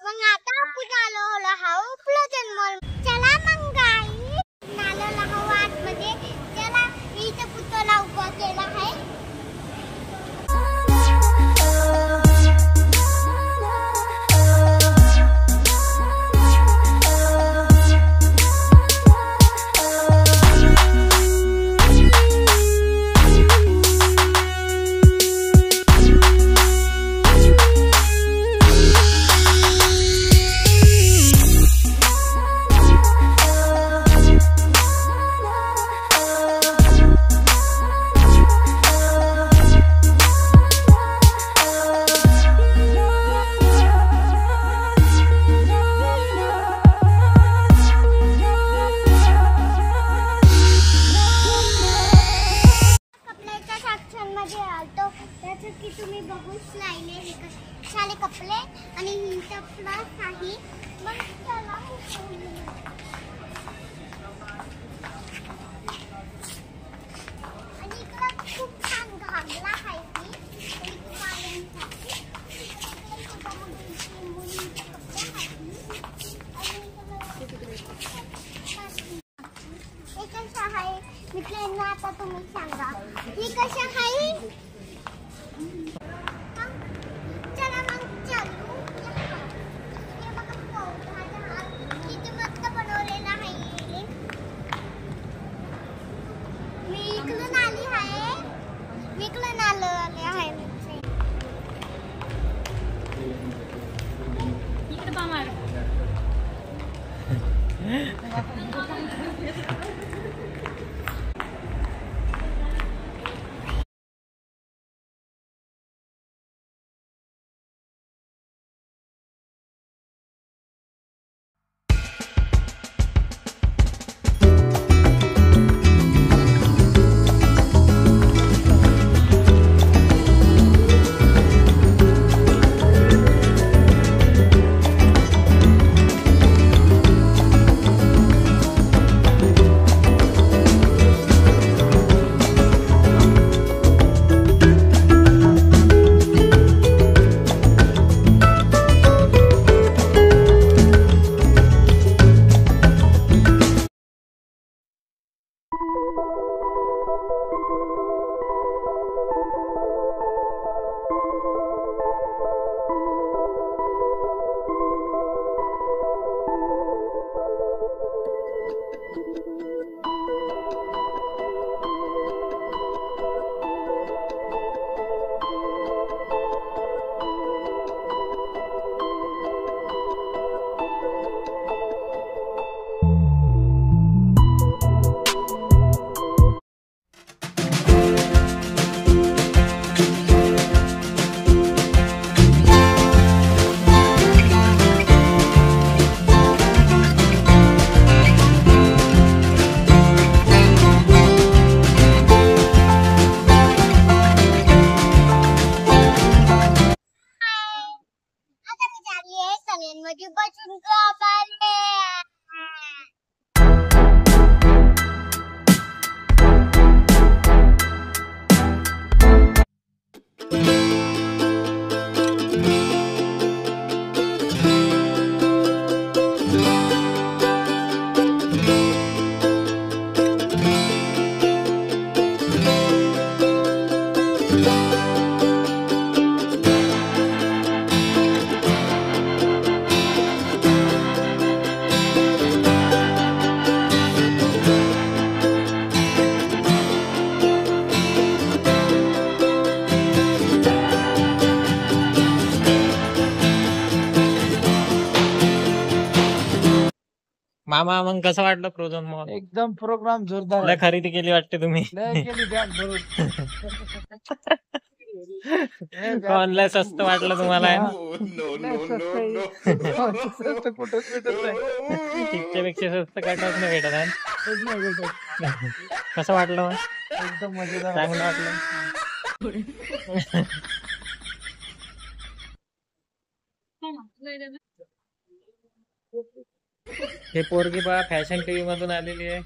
मग आता आपण आलो आहो फ्लोजन मॉल. चला मग गाईस नालो आहो आतमध्ये. चला इथं पुतळा उभा केला आहे. की तुम्ही बघूच लाईने छान कपडे आणि हिंचा प्लस आहे. मग चला आणि इकडं खूप छान घागला आहे ती कशा आहे मित्रांनो. आता तुम्ही सांगा ही कशा आहे. चला मग चालू. हे बघा किती मस्त बनवलेला आहे. मी इकडून आली आहे. मी इकडून आले आहे. इकडे पामार मध्ये बसून मामा मग कसं वाटलं फ्रोझन मॉल? एकदम प्रोग्राम जोरदार. लय खरेदी केली वाटते तुम्ही? लय केली बॅग भरून. ऑनलाईन स्वस्त वाटलं तुम्हाला? स्वस्त कुठंच भेटत नाही. तिच्यापेक्षा स्वस्त काटच नाही भेटत आहे. कसं वाटलं मग? एकदम मजेदार, चांगलं वाटलं. हे पोरगी बा फॅशन टीव्ही मधून आलेली आहे.